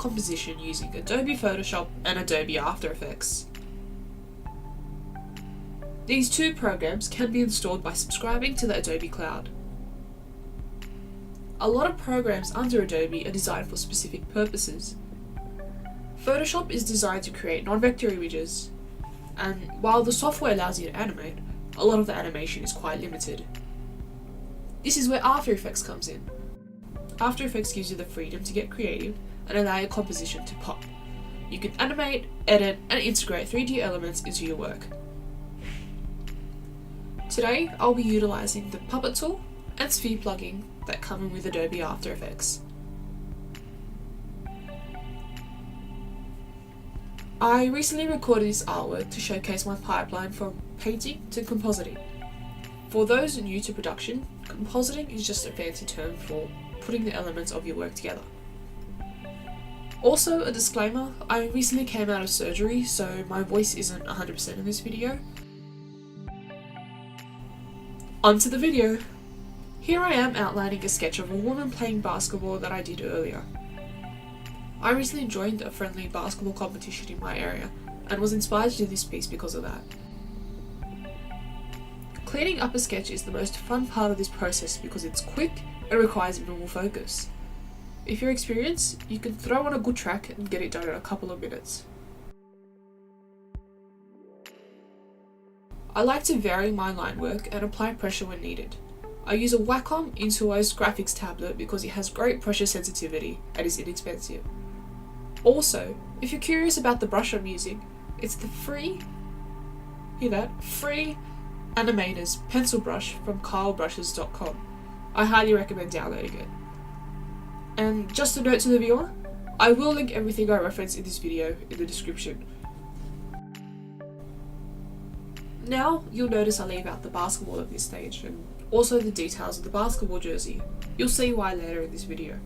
composition using Adobe Photoshop and Adobe After Effects. These two programs can be installed by subscribing to the Adobe Cloud. A lot of programs under Adobe are designed for specific purposes. Photoshop is designed to create non-vector images, and while the software allows you to animate, a lot of the animation is quite limited. This is where After Effects comes in. After Effects gives you the freedom to get creative and allow your composition to pop. You can animate, edit, and integrate 3D elements into your work. Today, I'll be utilising the Puppet tool and Sphere plugin that come in with Adobe After Effects. I recently recorded this artwork to showcase my pipeline from painting to compositing. For those new to production, compositing is just a fancy term for putting the elements of your work together. Also, a disclaimer, I recently came out of surgery, so my voice isn't 100% in this video. Onto the video! Here I am outlining a sketch of a woman playing basketball that I did earlier. I recently joined a friendly basketball competition in my area and was inspired to do this piece because of that. Cleaning up a sketch is the most fun part of this process because it's quick and requires minimal focus. If you're experienced, you can throw on a good track and get it done in a couple of minutes. I like to vary my line work and apply pressure when needed. I use a Wacom Intuos graphics tablet because it has great pressure sensitivity and is inexpensive. Also, if you're curious about the brush I'm using, it's the free Animators pencil brush from kylebrushes.com. I highly recommend downloading it. And just a note to the viewer, I will link everything I reference in this video in the description. Now, you'll notice I leave out the basketball at this stage and also the details of the basketball jersey. You'll see why later in this video.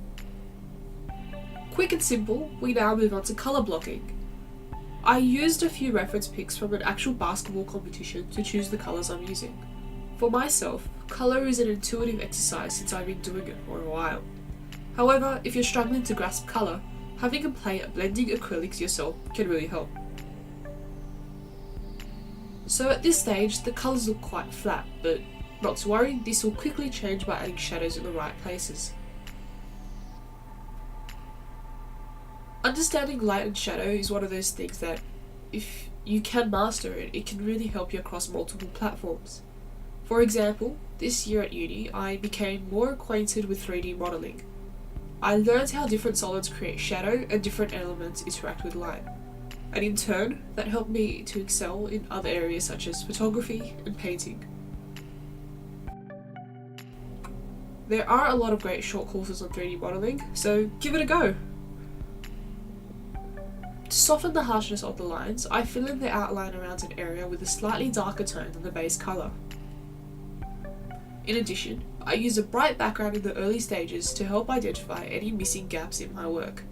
Quick and simple, we now move on to colour blocking. I used a few reference pics from an actual basketball competition to choose the colours I'm using. For myself, colour is an intuitive exercise since I've been doing it for a while. However, if you're struggling to grasp colour, having a play at blending acrylics yourself can really help. So at this stage, the colours look quite flat, but not to worry, this will quickly change by adding shadows in the right places. Understanding light and shadow is one of those things that, if you can master it, it can really help you across multiple platforms. For example, this year at uni, I became more acquainted with 3D modelling. I learned how different solids create shadow and different elements interact with light. And in turn, that helped me to excel in other areas such as photography and painting. There are a lot of great short courses on 3D modelling, so give it a go! To soften the harshness of the lines, I fill in the outline around an area with a slightly darker tone than the base colour. In addition, I use a bright background in the early stages to help identify any missing gaps in my work.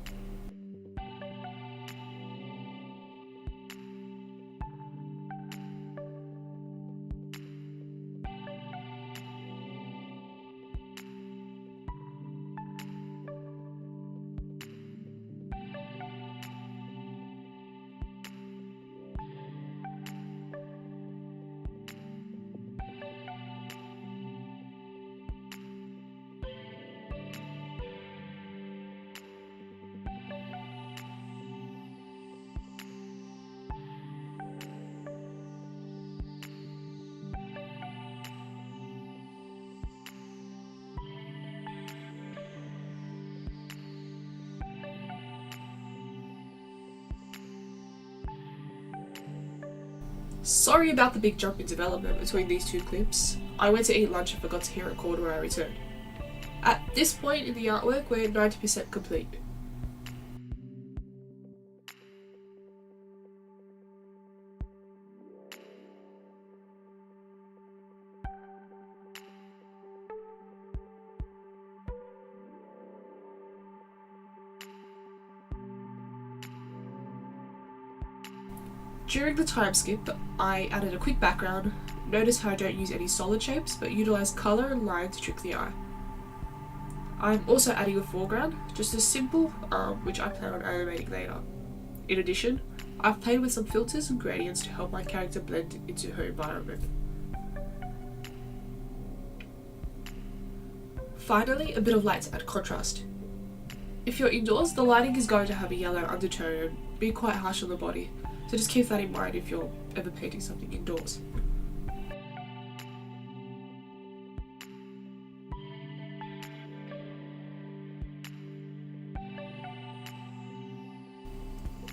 Sorry about the big jump in development between these two clips. I went to eat lunch and forgot to hit record when I returned. At this point in the artwork, we're 90% complete. During the time skip, I added a quick background. Notice how I don't use any solid shapes, but utilise colour and line to trick the eye. I'm also adding a foreground, just a simple which I plan on animating later. In addition, I've played with some filters and gradients to help my character blend into her environment. Finally, a bit of light to add contrast. If you're indoors, the lighting is going to have a yellow undertone and be quite harsh on the body, so just keep that in mind if you're ever painting something indoors.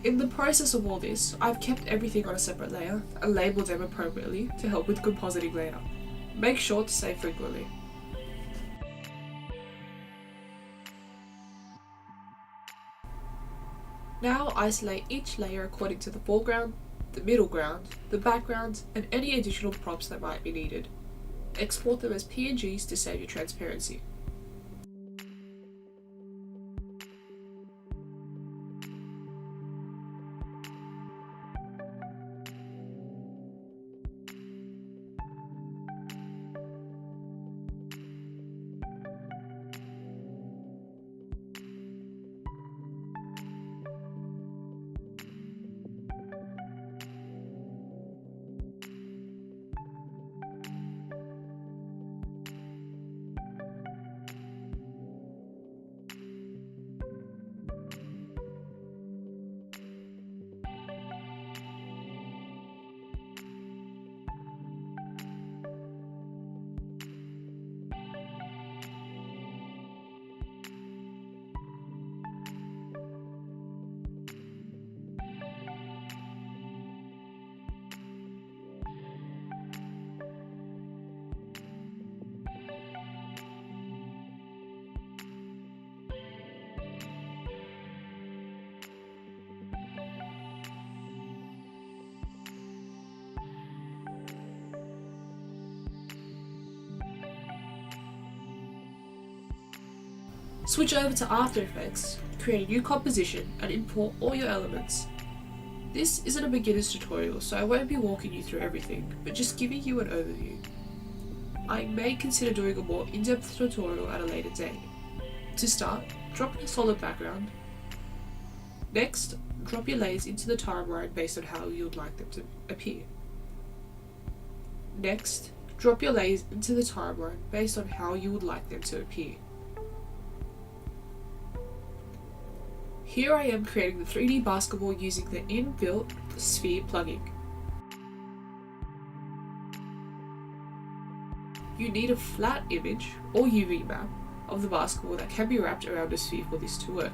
In the process of all this, I've kept everything on a separate layer and labelled them appropriately to help with compositing later. Make sure to save frequently. Now isolate each layer according to the foreground, the middle ground, the background, and any additional props that might be needed. Export them as PNGs to save your transparency. Switch over to After Effects, create a new composition and import all your elements. This isn't a beginner's tutorial, so I won't be walking you through everything, but just giving you an overview. I may consider doing a more in-depth tutorial at a later date. To start, drop in a solid background. Next, drop your layers into the timeline based on how you'd like them to appear. Next, drop your layers into the timeline based on how you would like them to appear. Here I am creating the 3D basketball using the inbuilt sphere plugin. You need a flat image or UV map of the basketball that can be wrapped around a sphere for this to work.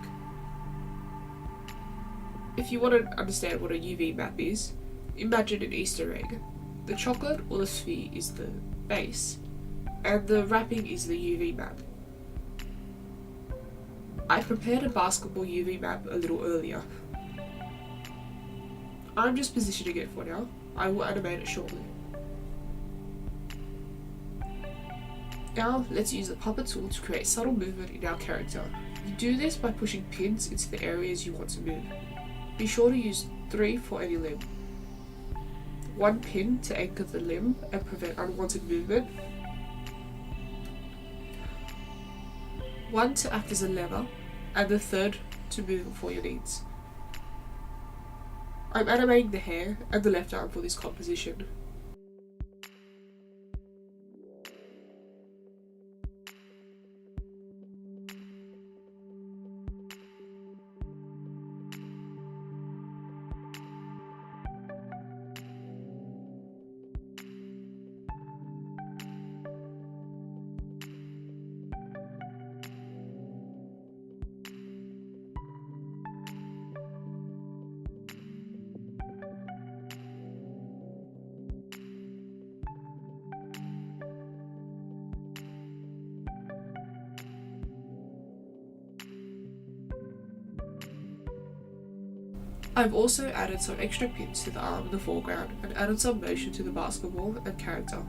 If you want to understand what a UV map is, imagine an Easter egg. The chocolate or the sphere is the base, and the wrapping is the UV map. I prepared a basketball UV map a little earlier. I'm just positioning it for now. I will animate it shortly. Now let's use the puppet tool to create subtle movement in our character. You do this by pushing pins into the areas you want to move. Be sure to use 3 for any limb. 1 pin to anchor the limb and prevent unwanted movement. 1 to act as a lever, and the 3rd to move for your needs. I'm animating the hair and the left arm for this composition. I've also added some extra pins to the arm in the foreground and added some motion to the basketball and character.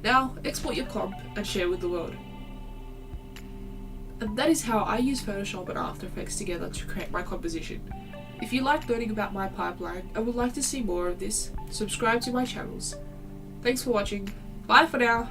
Now export your comp and share with the world. And that is how I use Photoshop and After Effects together to create my composition. If you like learning about my pipeline and would like to see more of this, subscribe to my channels. Thanks for watching. Bye for now!